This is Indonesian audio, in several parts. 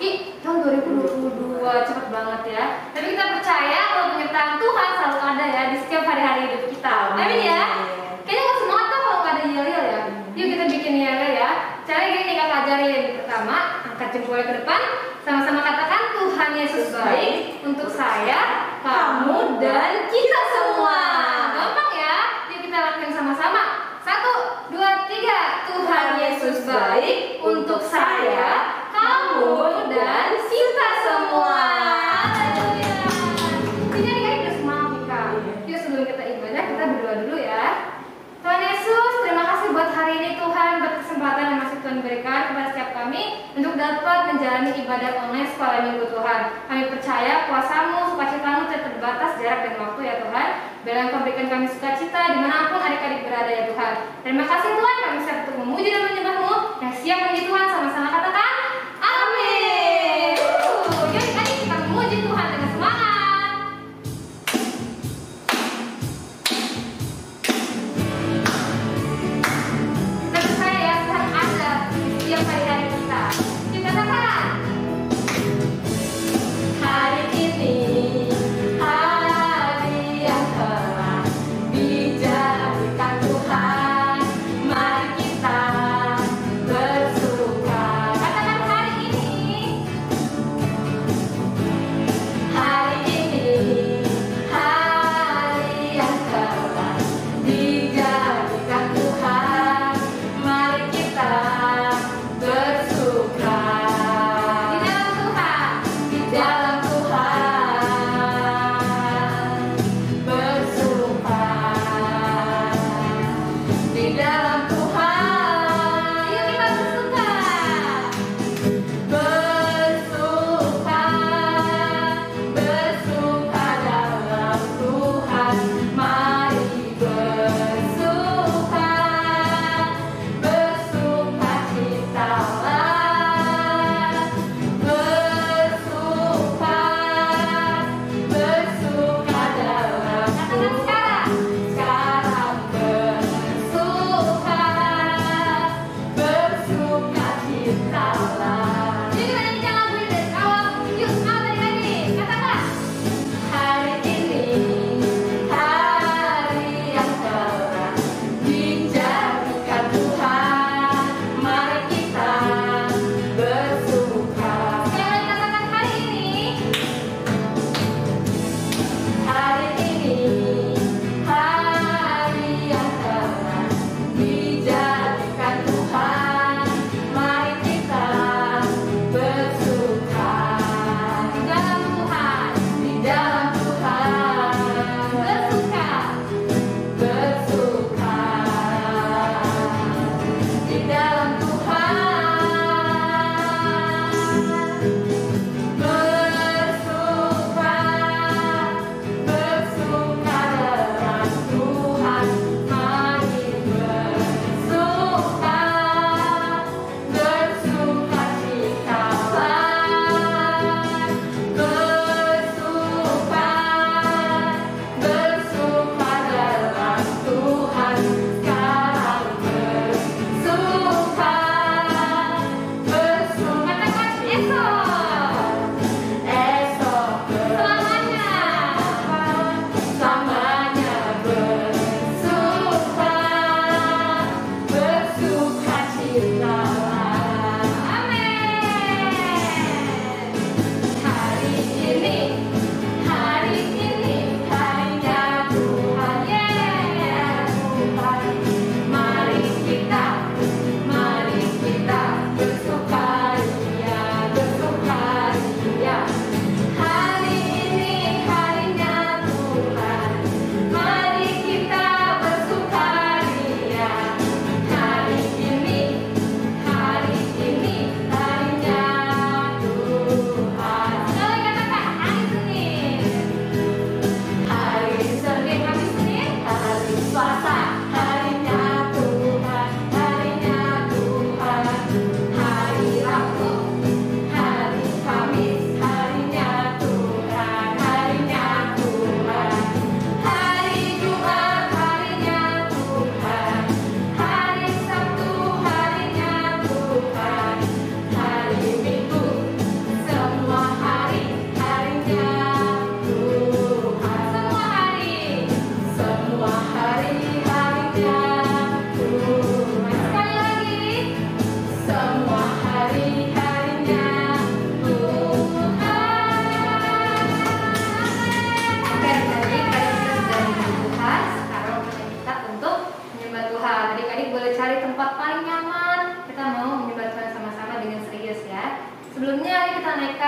memasuki tahun 2022, cepet banget ya. Tapi kita percaya kalau penyertaan Tuhan selalu ada ya di setiap hari-hari hidup kita. Amin ya. Kayaknya gak semangat tuh kalau gak ada yel-yel ya. Yuk kita bikin yel-yel ya. Caranya gini nih kakak ajarin. Pertama, angkat jempolnya ke depan. Sama-sama katakan Tuhan Yesus baik untuk saya, kamu, dan kita semua. Gampang ya. Yuk kita lakuin sama-sama. 1, 2, 3. Tuhan Yesus baik untuk saya, kamu, dan kita semua. Haleluya. Ini adik-adik udah semangat nih Kak. Yuk sebelum kita ibadah kita berdoa dulu ya. Tuhan Yesus, terima kasih buat hari ini Tuhan, buat kesempatan yang masih Tuhan berikan kepada setiap kami untuk dapat menjalani ibadah online sekolah minggu Tuhan. Kami percaya kuasa-Mu, sukacita-Mu tidak terbatas jarak dan waktu ya Tuhan. Biarlah Engkau berikan kami sukacita dimanapun adik-adik berada ya Tuhan. Terima kasih Tuhan, kami siap untuk memuji dan menyembah-Mu. Yang siap memuji Tuhan sama-sama katakan amin. Yuk adik-adik kita memuji Tuhan dengan semangat. Kita percaya ya Tuhan ada di setiap hari-hari kita. Kita katakan hari ini hari yang telah dijadikan Tuhan. Mari kita bersuka. Katakan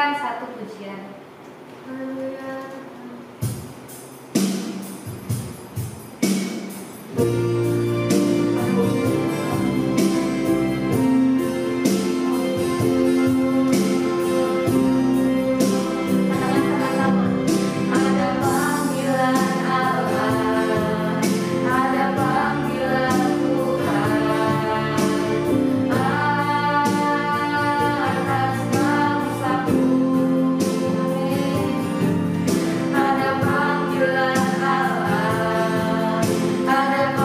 menyanyikan satu pujian. Haleluya. Ada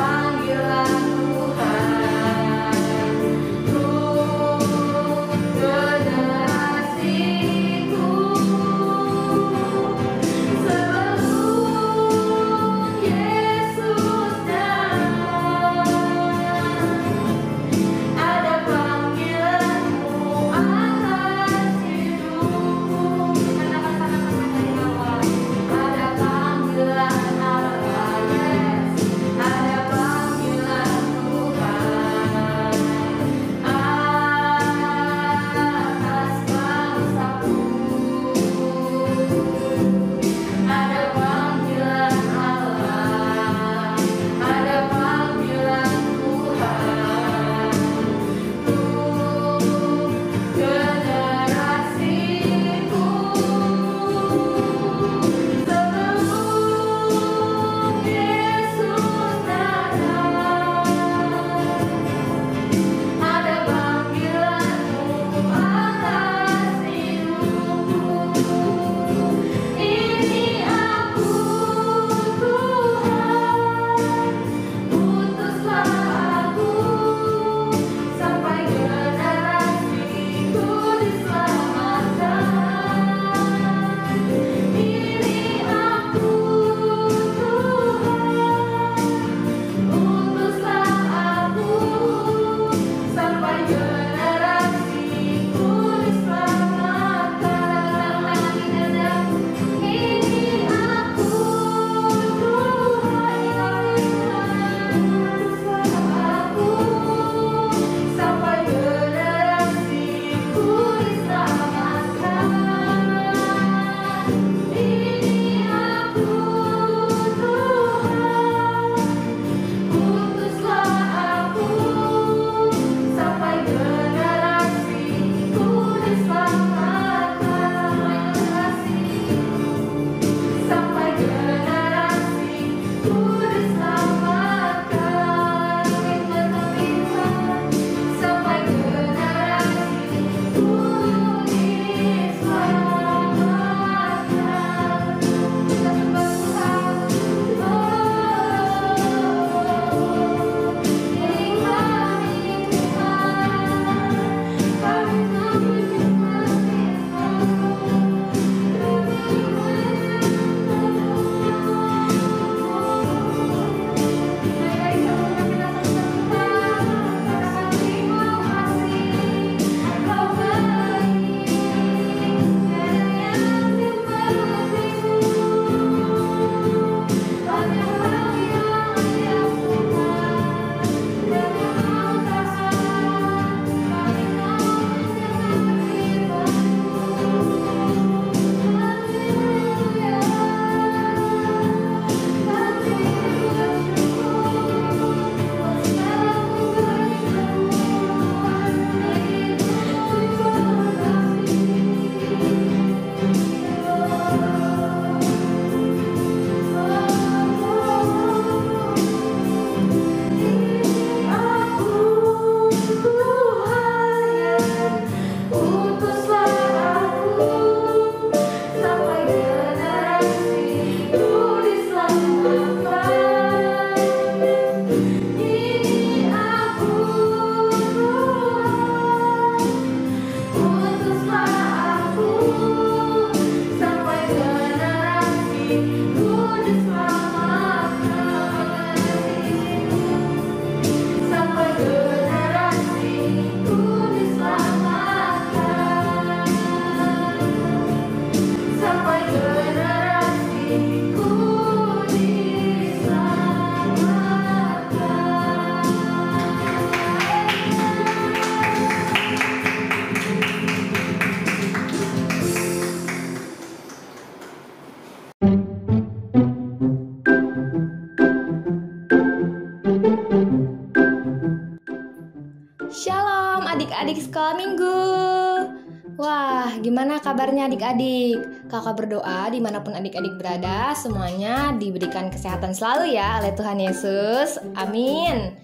Gimana kabarnya adik-adik? Kakak berdoa dimanapun adik-adik berada, semuanya diberikan kesehatan selalu ya oleh Tuhan Yesus. Amin.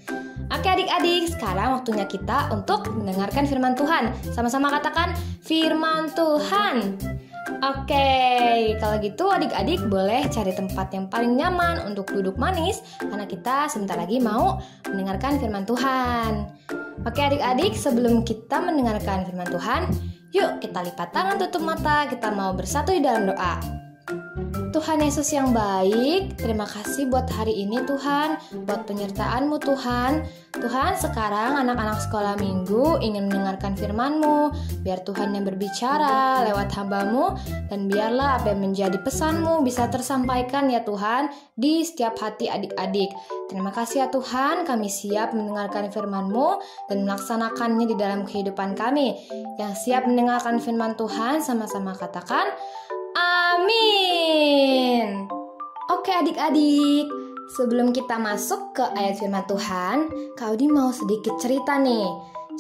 Oke adik-adik, sekarang waktunya kita untuk mendengarkan firman Tuhan. Sama-sama katakan firman Tuhan. Oke, kalau gitu adik-adik boleh cari tempat yang paling nyaman untuk duduk manis, karena kita sebentar lagi mau mendengarkan firman Tuhan. Oke adik-adik, sebelum kita mendengarkan firman Tuhan, yuk kita lipat tangan, tutup mata, kita mau bersatu di dalam doa. Tuhan Yesus yang baik, terima kasih buat hari ini Tuhan, buat penyertaan-Mu Tuhan. Tuhan, sekarang anak-anak sekolah minggu ingin mendengarkan firman-Mu, biar Tuhan yang berbicara lewat hamba-Mu, dan biarlah apa yang menjadi pesan-Mu bisa tersampaikan ya Tuhan di setiap hati adik-adik. Terima kasih ya Tuhan, kami siap mendengarkan firman-Mu dan melaksanakannya di dalam kehidupan kami. Yang siap mendengarkan firman Tuhan, sama-sama katakan, amin. Oke adik-adik, sebelum kita masuk ke ayat firman Tuhan, Kak Audi mau sedikit cerita nih.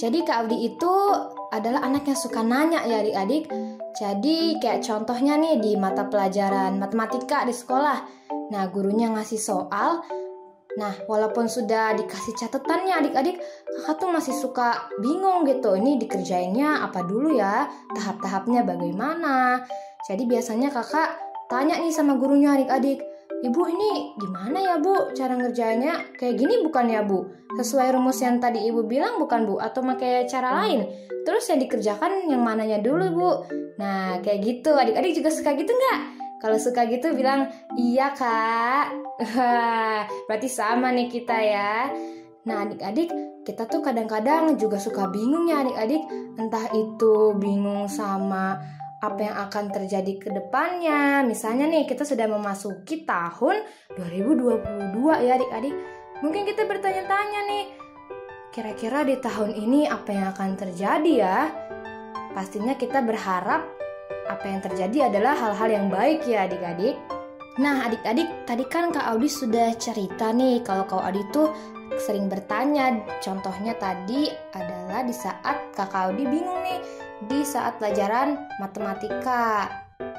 Jadi Kak Audi itu adalah anak yang suka nanya ya adik-adik. Jadi kayak contohnya nih di mata pelajaran matematika di sekolah. Nah gurunya ngasih soal. Nah walaupun sudah dikasih catatannya adik-adik, kakak tuh masih suka bingung gitu. Ini dikerjainnya apa dulu ya? Tahap-tahapnya bagaimana? Jadi biasanya kakak tanya nih sama gurunya adik-adik, Ibu ini gimana ya Bu cara ngerjainnya? Kayak gini bukan ya Bu? Sesuai rumus yang tadi Ibu bilang bukan Bu? Atau pakai cara lain? Terus yang dikerjakan yang mananya dulu Bu? Nah kayak gitu, adik-adik juga suka gitu nggak? Kalau suka gitu bilang, iya Kak. Berarti sama nih kita ya. Nah adik-adik, kita tuh kadang-kadang juga suka bingung ya adik-adik. Entah itu bingung sama apa yang akan terjadi ke depannya. Misalnya nih kita sudah memasuki tahun 2022 ya adik-adik. Mungkin kita bertanya-tanya nih, kira-kira di tahun ini apa yang akan terjadi ya? Pastinya kita berharap apa yang terjadi adalah hal-hal yang baik ya adik-adik. Nah adik-adik, tadi kan Kak Audi sudah cerita nih kalau Kak Audi tuh sering bertanya. Contohnya tadi adalah di saat Kak Audi bingung nih di saat pelajaran matematika.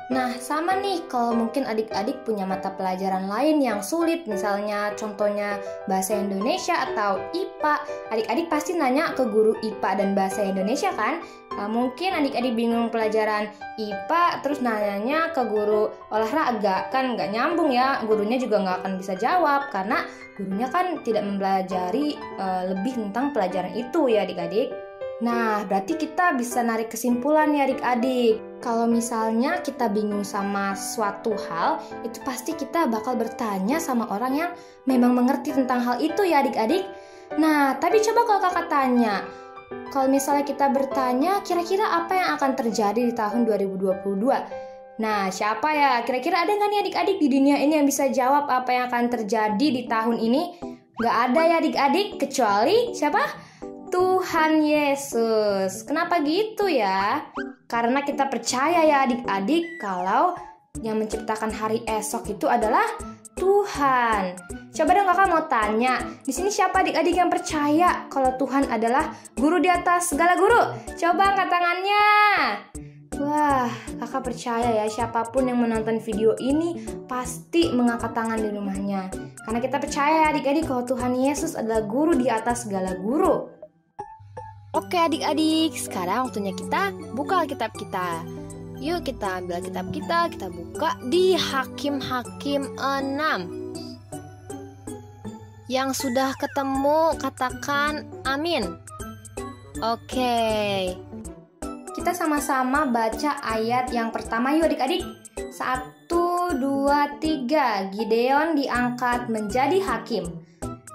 Nah sama nih kalau mungkin adik-adik punya mata pelajaran lain yang sulit, misalnya contohnya bahasa Indonesia atau IPA, adik-adik pasti nanya ke guru IPA dan bahasa Indonesia kan? Mungkin adik-adik bingung pelajaran IPA terus nanyanya ke guru olahraga, kan nggak nyambung ya, gurunya juga nggak akan bisa jawab karena gurunya kan tidak mempelajari lebih tentang pelajaran itu ya adik-adik. Nah, berarti kita bisa narik kesimpulan ya adik-adik. Kalau misalnya kita bingung sama suatu hal, itu pasti kita bakal bertanya sama orang yang memang mengerti tentang hal itu ya adik-adik. Nah, tapi coba kalau kakak tanya, kalau misalnya kita bertanya, kira-kira apa yang akan terjadi di tahun 2022? Nah, siapa ya? Kira-kira ada nggak nih adik-adik di dunia ini yang bisa jawab apa yang akan terjadi di tahun ini? Nggak ada ya adik-adik, kecuali siapa? Tuhan Yesus. Kenapa gitu ya? Karena kita percaya ya adik-adik kalau yang menciptakan hari esok itu adalah Tuhan. Coba dong kakak mau tanya, di sini siapa adik-adik yang percaya kalau Tuhan adalah guru di atas segala guru? Coba angkat tangannya. Wah, kakak percaya ya siapapun yang menonton video ini pasti mengangkat tangan di rumahnya. Karena kita percaya adik-adik kalau Tuhan Yesus adalah guru di atas segala guru. Oke adik-adik, sekarang waktunya kita buka Alkitab kita. Yuk kita ambil Alkitab kita buka di Hakim-Hakim 6. Yang sudah ketemu katakan amin. Oke. Kita sama-sama baca ayat yang pertama yuk adik-adik. 1, 2, 3. Gideon diangkat menjadi hakim.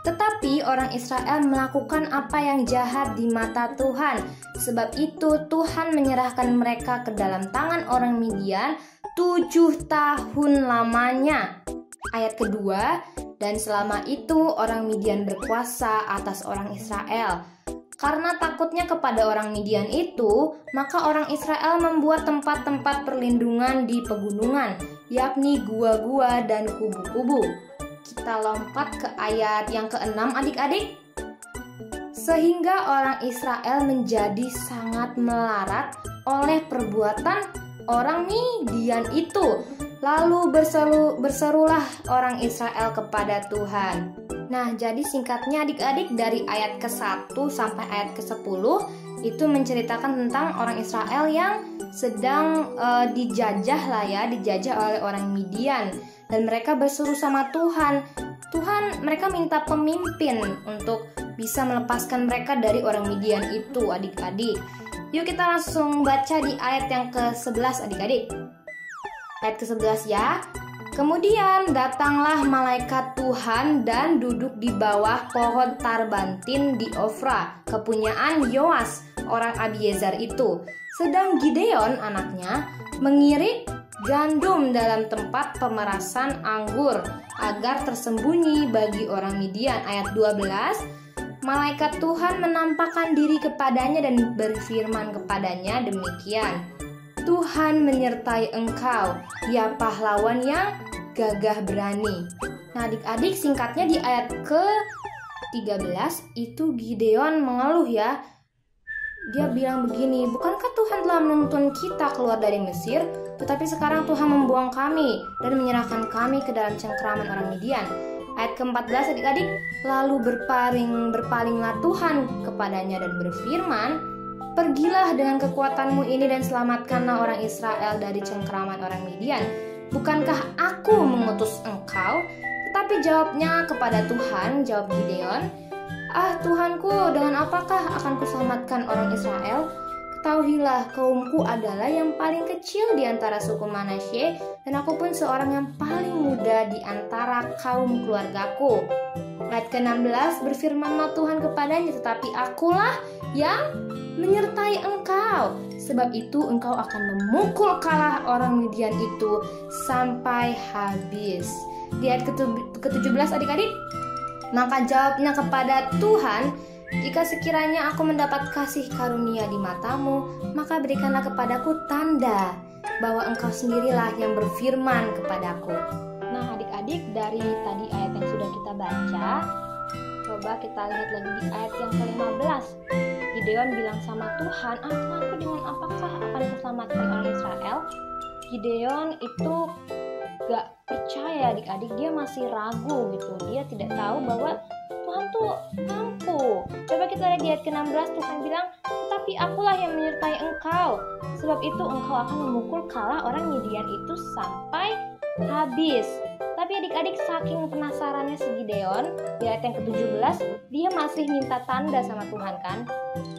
Tetapi orang Israel melakukan apa yang jahat di mata Tuhan. Sebab itu Tuhan menyerahkan mereka ke dalam tangan orang Midian 7 tahun lamanya. Ayat kedua, dan selama itu orang Midian berkuasa atas orang Israel. Karena takutnya kepada orang Midian itu, maka orang Israel membuat tempat-tempat perlindungan di pegunungan, yakni gua-gua dan kubu-kubu. Kita lompat ke ayat yang ke-6 adik-adik. sehingga orang Israel menjadi sangat melarat oleh perbuatan orang Midian itu. Lalu berserulah orang Israel kepada Tuhan. Nah, jadi singkatnya adik-adik, dari ayat ke-1 sampai ayat ke-10 itu menceritakan tentang orang Israel yang sedang dijajah oleh orang Midian. Dan mereka berseru sama Tuhan. Mereka minta pemimpin untuk bisa melepaskan mereka dari orang Midian itu, adik-adik. Yuk kita langsung baca di ayat yang ke-11, adik-adik. Ayat ke-11 ya. Kemudian datanglah malaikat Tuhan dan duduk di bawah pohon tarbantin di Ofra, kepunyaan Yoas, orang Abiezer itu. Sedang Gideon, anaknya, mengirik gandum dalam tempat pemerasan anggur agar tersembunyi bagi orang Midian. Ayat 12, malaikat Tuhan menampakkan diri kepadanya dan berfirman kepadanya demikian. Tuhan menyertai engkau, ya pahlawan yang gagah berani. Nah, adik-adik, singkatnya di ayat ke-13 itu Gideon mengeluh ya. Dia bilang begini, bukankah Tuhan telah menuntun kita keluar dari Mesir, tetapi sekarang Tuhan membuang kami dan menyerahkan kami ke dalam cengkeraman orang Midian. Ayat ke-14 adik-adik, lalu berpalinglah Tuhan kepadanya dan berfirman, pergilah dengan kekuatanmu ini dan selamatkanlah orang Israel dari cengkeraman orang Midian. Bukankah aku mengutus engkau? Tetapi jawabnya kepada Tuhan, jawab Gideon, Tuhanku, dengan apakah akan kuselamatkan orang Israel? Ketahuilah, kaumku adalah yang paling kecil di antara suku Manasye, dan aku pun seorang yang paling muda di antara kaum keluargaku. Ayat ke-16, berfirmanlah Tuhan kepadanya, tetapi akulah yang menyertai engkau. Sebab itu engkau akan memukul kalah orang Midian itu sampai habis. Di ayat ke-17 adik-adik, maka jawabnya kepada Tuhan, jika sekiranya aku mendapat kasih karunia di matamu, maka berikanlah kepadaku tanda bahwa engkau sendirilah yang berfirman kepadaku. Nah adik-adik, dari tadi ayat yang sudah kita baca, coba kita lihat lagi di ayat yang ke-15. Gideon bilang sama Tuhan, Tuhanku, dengan apakah akan kuselamatkan orang Israel? Gideon itu gak percaya adik-adik, dia masih ragu gitu. Dia tidak tahu bahwa Tuhan tuh mampu. Coba kita lihat di ayat ke-16, Tuhan bilang, tetapi akulah yang menyertai engkau. Sebab itu engkau akan memukul kalah orang Midian itu sampai habis. Tapi adik-adik, saking penasarannya si Gideon, di ayat yang ke-17 dia masih minta tanda sama Tuhan kan.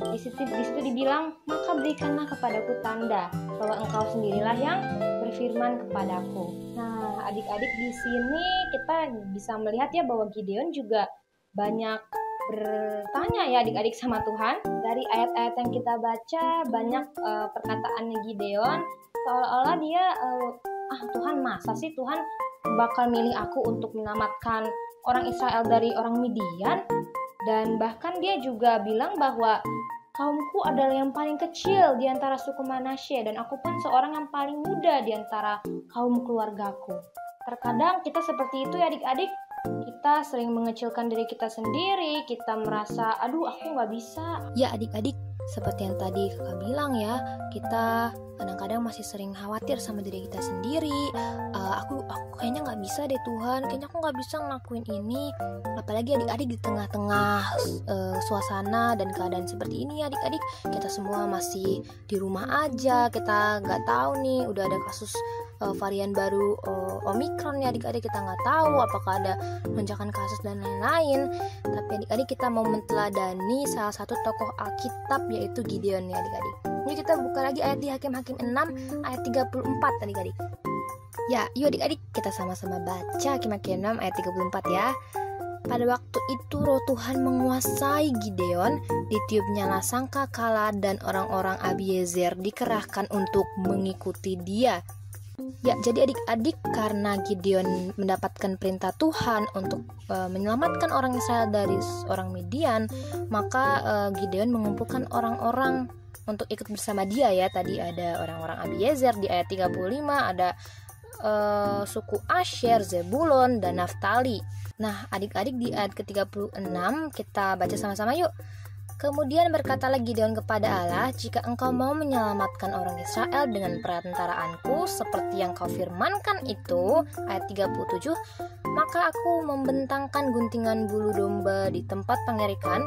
Di situ dibilang, maka berikanlah kepadaku tanda bahwa engkau sendirilah yang berfirman kepadaku. Nah adik-adik, di sini kita bisa melihat ya bahwa Gideon juga banyak bertanya ya adik-adik sama Tuhan. Dari ayat-ayat yang kita baca, banyak perkataannya Gideon seolah-olah dia Tuhan, masa sih Tuhan bakal milih aku untuk menyelamatkan orang Israel dari orang Midian? Dan bahkan dia juga bilang bahwa kaumku adalah yang paling kecil di antara suku Manasye, dan aku pun seorang yang paling muda di antara kaum keluargaku. Terkadang kita seperti itu ya adik-adik. Kita sering mengecilkan diri kita sendiri, kita merasa, aduh aku gak bisa. Ya adik-adik, seperti yang tadi kakak bilang ya, kita kadang-kadang masih sering khawatir sama diri kita sendiri. Aku kayaknya gak bisa deh Tuhan, kayaknya aku gak bisa ngelakuin ini. Apalagi adik-adik di tengah-tengah suasana dan keadaan seperti ini adik-adik, kita semua masih di rumah aja, kita gak tahu nih udah ada kasus varian baru Omikron ya adik-adik, kita nggak tahu apakah ada lonjakan kasus dan lain-lain. Tapi adik-adik, kita mau menteladani salah satu tokoh Alkitab yaitu Gideon ya adik-adik. Ini kita buka lagi ayat di Hakim-Hakim 6 ayat 34 adik-adik. Ya, yuk adik-adik kita sama-sama baca Hakim-Hakim 6 ayat 34 ya. Pada waktu itu roh Tuhan menguasai Gideon, ditiupnya sangkakala dan orang-orang Abiezer dikerahkan untuk mengikuti dia. Ya, jadi adik-adik, karena Gideon mendapatkan perintah Tuhan untuk menyelamatkan orang Israel dari orang Midian, maka Gideon mengumpulkan orang-orang untuk ikut bersama dia ya. Tadi ada orang-orang Abiezer, di ayat 35 ada suku Asher, Zebulon, dan Naftali. Nah adik-adik, di ayat ke-36 kita baca sama-sama yuk. Kemudian berkatalah Gideon kepada Allah, "Jika engkau mau menyelamatkan orang Israel dengan perantaraanku seperti yang kau firmankan itu," ayat 37, "maka aku membentangkan guntingan bulu domba di tempat pengerikan.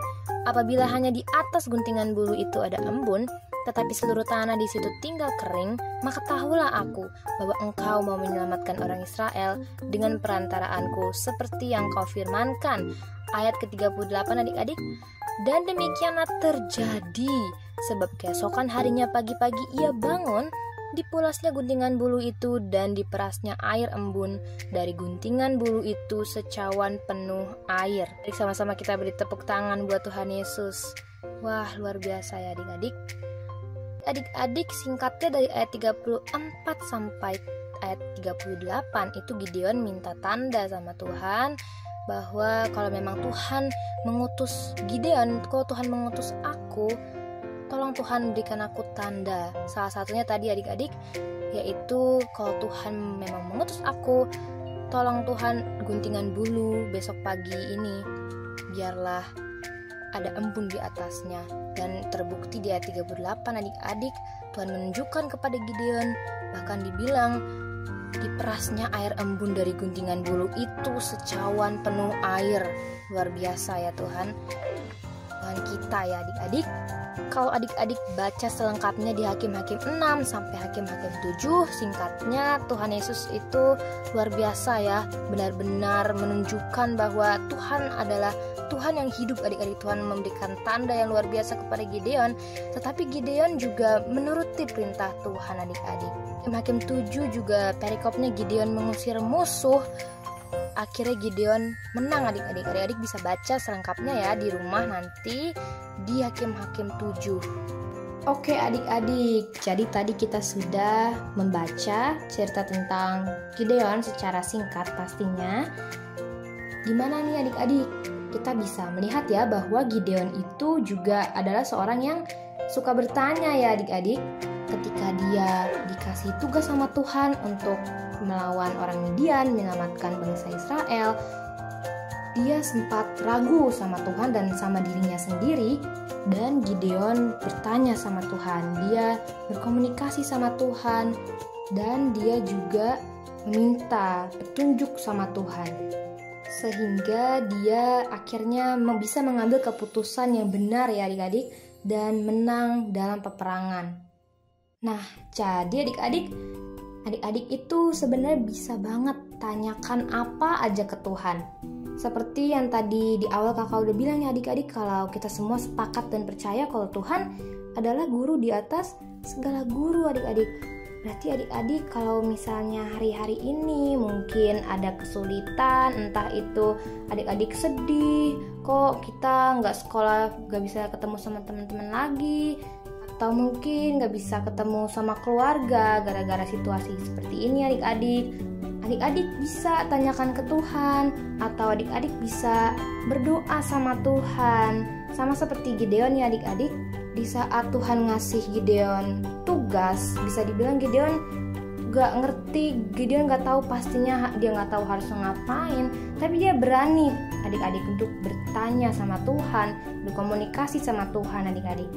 Apabila hanya di atas guntingan bulu itu ada embun, tetapi seluruh tanah di situ tinggal kering, maka tahulah aku bahwa engkau mau menyelamatkan orang Israel dengan perantaraanku seperti yang kau firmankan." Ayat ke-38 adik-adik. Dan demikianlah terjadi, sebab keesokan harinya pagi-pagi ia bangun, dipulasnya guntingan bulu itu dan diperasnya air embun dari guntingan bulu itu secawan penuh air. Sama-sama kita beri tepuk tangan buat Tuhan Yesus. Wah, luar biasa ya adik-adik. Adik-adik, singkatnya dari ayat 34 sampai ayat 38 itu Gideon minta tanda sama Tuhan bahwa kalau memang Tuhan mengutus Gideon, kalau Tuhan mengutus aku, tolong Tuhan berikan aku tanda. Salah satunya tadi adik-adik, yaitu kalau Tuhan memang mengutus aku, tolong Tuhan guntingan bulu besok pagi ini biarlah ada embun di atasnya. Dan terbukti di ayat 38 adik-adik, Tuhan menunjukkan kepada Gideon, bahkan dibilang diperasnya air embun dari guntingan bulu itu secawan penuh air. Luar biasa ya Tuhan. Tuhan kita ya adik-adik. Kalau adik-adik baca selengkapnya di Hakim-Hakim 6 sampai Hakim-Hakim 7, singkatnya Tuhan Yesus itu luar biasa ya. Benar-benar menunjukkan bahwa Tuhan adalah Tuhan yang hidup adik-adik. Tuhan memberikan tanda yang luar biasa kepada Gideon, tetapi Gideon juga menuruti perintah Tuhan adik-adik. Hakim 7 juga perikopnya Gideon mengusir musuh. Akhirnya Gideon menang adik-adik. Adik-adik bisa baca selengkapnya ya di rumah nanti di Hakim-Hakim 7. Oke adik-adik, jadi tadi kita sudah membaca cerita tentang Gideon secara singkat pastinya. Gimana nih adik-adik? Kita bisa melihat ya bahwa Gideon itu juga adalah seorang yang suka bertanya ya adik-adik. Ketika dia dikasih tugas sama Tuhan untuk melawan orang Midian, menyelamatkan bangsa Israel, dia sempat ragu sama Tuhan dan sama dirinya sendiri. Dan Gideon bertanya sama Tuhan, dia berkomunikasi sama Tuhan, dan dia juga meminta petunjuk sama Tuhan, sehingga dia akhirnya bisa mengambil keputusan yang benar ya adik-adik, dan menang dalam peperangan. Nah, jadi adik-adik itu sebenarnya bisa banget tanyakan apa aja ke Tuhan. Seperti yang tadi di awal kakak udah bilang ya adik-adik, kalau kita semua sepakat dan percaya kalau Tuhan adalah guru di atas segala guru adik-adik. Berarti adik-adik kalau misalnya hari-hari ini mungkin ada kesulitan, entah itu adik-adik sedih, kok kita nggak sekolah, nggak bisa ketemu sama teman-teman lagi, atau mungkin nggak bisa ketemu sama keluarga gara-gara situasi seperti ini adik-adik bisa tanyakan ke Tuhan, atau adik-adik bisa berdoa sama Tuhan. Sama seperti Gideon ya adik-adik, di saat Tuhan ngasih Gideon tugas, bisa dibilang Gideon gak ngerti, Gideon gak tahu pastinya, dia gak tahu harus ngapain, tapi dia berani adik-adik untuk bertanya sama Tuhan, berkomunikasi sama Tuhan adik-adik.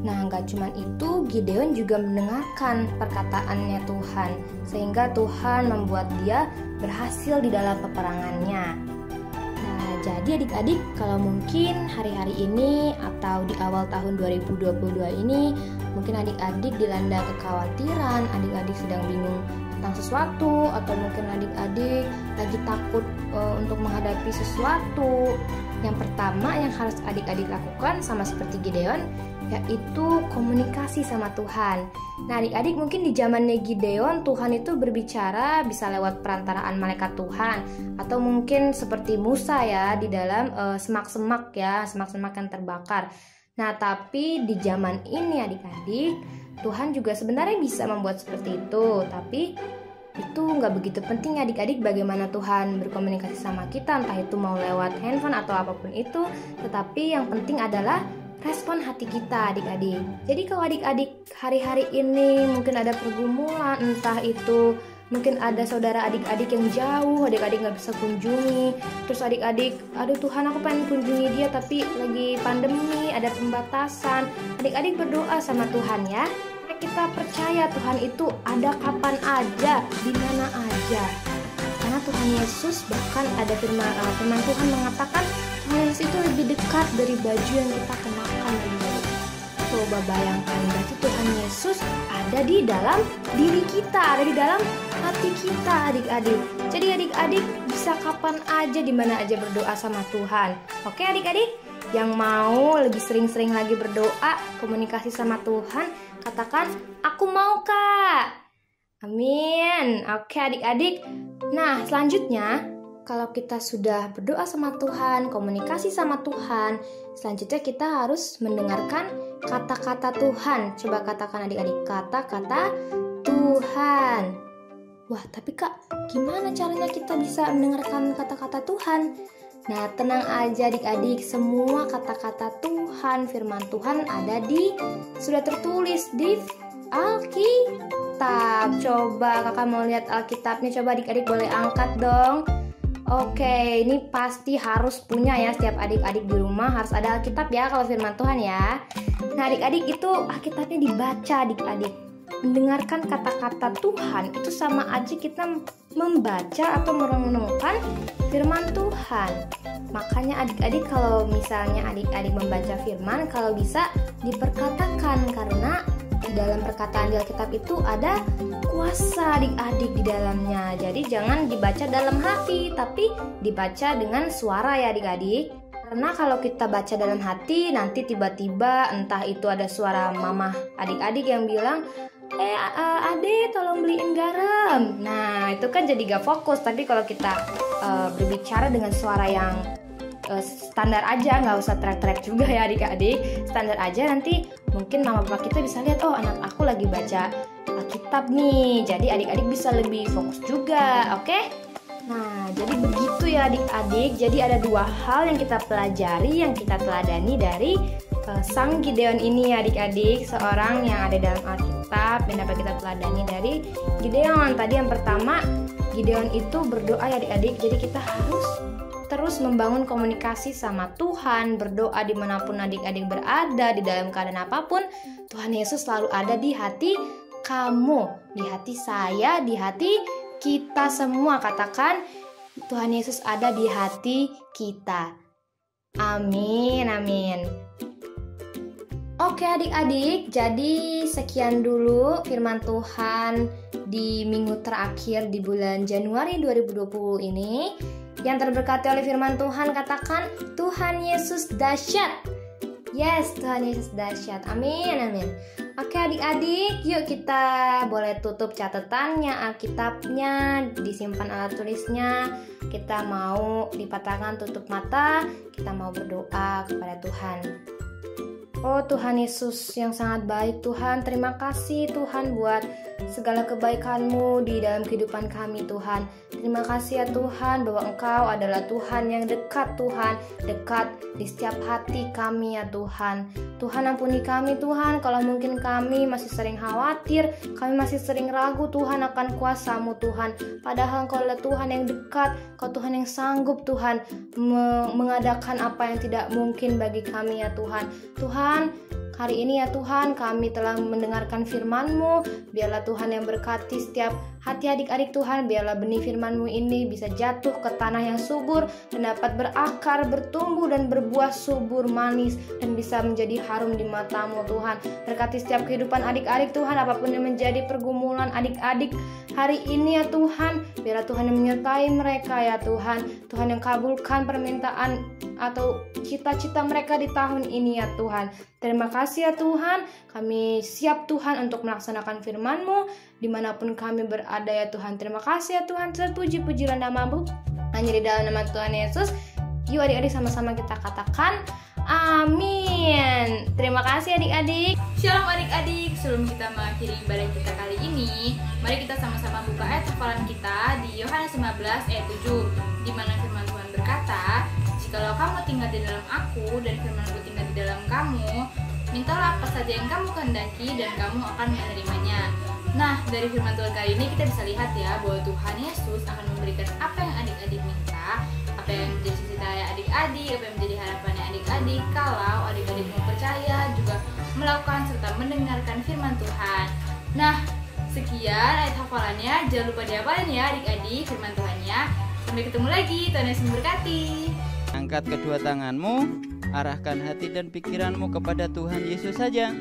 Nah, gak cuman itu, Gideon juga mendengarkan perkataannya Tuhan, sehingga Tuhan membuat dia berhasil di dalam peperangannya. Nah, jadi adik-adik, kalau mungkin hari-hari ini atau di awal tahun 2022 ini, mungkin adik-adik dilanda kekhawatiran, adik-adik sedang bingung tentang sesuatu, atau mungkin adik-adik lagi takut untuk menghadapi sesuatu. Yang pertama yang harus adik-adik lakukan sama seperti Gideon, yaitu komunikasi sama Tuhan. Nah adik-adik, mungkin di zamannya Gideon, Tuhan itu berbicara bisa lewat perantaraan malaikat Tuhan, atau mungkin seperti Musa ya di dalam semak-semak ya, semak-semak yang terbakar. Nah tapi di zaman ini adik-adik, Tuhan juga sebenarnya bisa membuat seperti itu, tapi itu nggak begitu penting adik-adik bagaimana Tuhan berkomunikasi sama kita, entah itu mau lewat handphone atau apapun itu, tetapi yang penting adalah respon hati kita adik-adik. Jadi kalau adik-adik hari-hari ini mungkin ada pergumulan, entah itu Mungkin ada saudara adik-adik yang jauh, adik-adik nggak bisa kunjungi. Terus adik-adik, aduh Tuhan aku pengen kunjungi dia tapi lagi pandemi, ada pembatasan. Adik-adik berdoa sama Tuhan ya. Kita percaya Tuhan itu ada kapan aja, di mana aja. Karena Tuhan Yesus bahkan ada firman Tuhan mengatakan Tuhan Yesus itu lebih dekat dari baju yang kita kenakan. Coba bayangkan, berarti Tuhan Yesus ada di dalam diri kita, ada di dalam hati kita adik-adik. Jadi adik-adik bisa kapan aja, di mana aja berdoa sama Tuhan. Oke adik-adik, yang mau lebih sering-sering lagi berdoa, komunikasi sama Tuhan, katakan aku mau Kak. Amin. Oke adik-adik. Nah selanjutnya, kalau kita sudah berdoa sama Tuhan, komunikasi sama Tuhan, selanjutnya kita harus mendengarkan kata-kata Tuhan. Coba katakan adik-adik, kata-kata Tuhan. Wah, tapi Kak, gimana caranya kita bisa mendengarkan kata-kata Tuhan? Nah, tenang aja adik-adik, semua kata-kata Tuhan, firman Tuhan sudah tertulis di Alkitab. Coba Kakak mau lihat Alkitabnya, coba adik-adik boleh angkat dong. Oke, ini pasti harus punya ya, setiap adik-adik di rumah harus ada Alkitab ya kalau firman Tuhan ya. Nah adik-adik itu Alkitabnya dibaca adik-adik. Mendengarkan kata-kata Tuhan itu sama aja kita membaca atau merenungkan firman Tuhan. Makanya adik-adik kalau misalnya adik-adik membaca firman, kalau bisa diperkatakan, karena di dalam perkataan di Alkitab itu ada kuasa adik-adik di dalamnya. Jadi jangan dibaca dalam hati, tapi dibaca dengan suara ya adik-adik. Karena kalau kita baca dalam hati, nanti tiba-tiba entah itu ada suara mama adik-adik yang bilang, Ade tolong beliin garam. Nah itu kan jadi gak fokus. Tapi kalau kita berbicara dengan suara yang standar aja, nggak usah teriak-teriak juga ya adik-adik, standar aja, nanti mungkin mama papa kita bisa lihat, oh anak aku lagi baca Alkitab nih, jadi adik-adik bisa lebih fokus juga. Oke? Nah jadi begitu ya adik-adik. Jadi ada dua hal yang kita pelajari, yang kita teladani dari Sang Gideon ini ya adik-adik, seorang yang ada dalam Alkitab yang dapat kita teladani dari Gideon. Tadi yang pertama, Gideon itu berdoa ya adik-adik. Jadi kita harus terus membangun komunikasi sama Tuhan, berdoa dimanapun adik-adik berada, di dalam keadaan apapun, Tuhan Yesus selalu ada di hati kamu, di hati saya, di hati kita semua. Katakan, Tuhan Yesus ada di hati kita. Amin, amin. Oke adik-adik, jadi sekian dulu firman Tuhan di minggu terakhir di bulan Januari 2020 ini. Yang terberkati oleh firman Tuhan, katakan Tuhan Yesus dahsyat. Yes, Tuhan Yesus dahsyat. Amin, amin. Oke adik-adik, yuk kita boleh tutup catatannya, Alkitabnya, disimpan alat tulisnya. Kita mau dipatahkan tutup mata, kita mau berdoa kepada Tuhan. Oh Tuhan Yesus yang sangat baik Tuhan, terima kasih Tuhan buat segala kebaikan-Mu di dalam kehidupan kami Tuhan. Terima kasih ya Tuhan bahwa Engkau adalah Tuhan yang dekat Tuhan, dekat di setiap hati kami ya Tuhan. Tuhan ampuni kami Tuhan, kalau mungkin kami masih sering khawatir, kami masih sering ragu Tuhan akan kuasa-Mu Tuhan. Padahal Engkau adalah Tuhan yang dekat, Engkau Tuhan yang sanggup Tuhan mengadakan apa yang tidak mungkin bagi kami ya Tuhan. Tuhan, hari ini ya Tuhan, kami telah mendengarkan firman-Mu. Biarlah Tuhan yang berkati setiap hati adik-adik Tuhan. Biarlah benih firman-Mu ini bisa jatuh ke tanah yang subur dan dapat berakar, bertumbuh dan berbuah subur, manis, dan bisa menjadi harum di mata-Mu Tuhan. Berkati setiap kehidupan adik-adik Tuhan, apapun yang menjadi pergumulan adik-adik hari ini ya Tuhan. Biarlah Tuhan yang menyertai mereka ya Tuhan. Tuhan yang kabulkan permintaan atau cita-cita mereka di tahun ini ya Tuhan. Terima kasih ya Tuhan, kami siap Tuhan untuk melaksanakan firman-Mu dimanapun kami berada ya Tuhan. Terima kasih ya Tuhan, terpuji-pujilah nama-Mu hanya di dalam nama Tuhan Yesus. Yuk adik-adik sama-sama kita katakan amin. Terima kasih adik-adik. Shalom adik-adik, sebelum kita mengakhiri ibadah kita kali ini, mari kita sama-sama buka ayat hafalan kita di Yohanes 15 ayat 7, di mana firman Tuhan berkata, "Jikalau kamu tinggal di dalam Aku dan firman-Ku tinggal di dalam kamu, mintalah apa saja yang kamu kehendaki dan kamu akan menerimanya." Nah, dari firman Tuhan kali ini kita bisa lihat ya bahwa Tuhan Yesus akan memberikan apa yang adik-adik minta, apa yang menjadi cita-cita adik-adik, apa yang menjadi harapannya adik-adik kalau adik-adik mau percaya juga melakukan serta mendengarkan firman Tuhan. Nah, sekian ayat hafalannya, jangan lupa dihafalin ya adik-adik firman Tuhannya. Sampai ketemu lagi, Tuhan Yesus memberkati. Angkat kedua tanganmu, arahkan hati dan pikiranmu kepada Tuhan Yesus saja.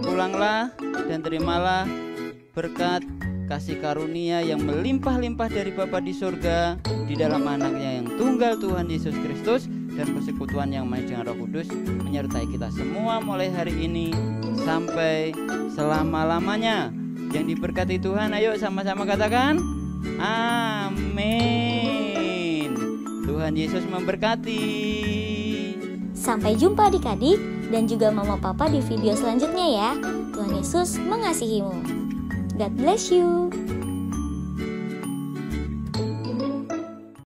Pulanglah dan terimalah berkat kasih karunia yang melimpah-limpah dari Bapa di surga di dalam anaknya yang tunggal Tuhan Yesus Kristus, dan persekutuan yang maha dengan Roh Kudus menyertai kita semua mulai hari ini sampai selama-lamanya. Yang diberkati Tuhan, ayo sama-sama katakan amin. Tuhan Yesus memberkati. Sampai jumpa adik-adik dan juga mama papa di video selanjutnya ya. Tuhan Yesus mengasihimu. God bless you.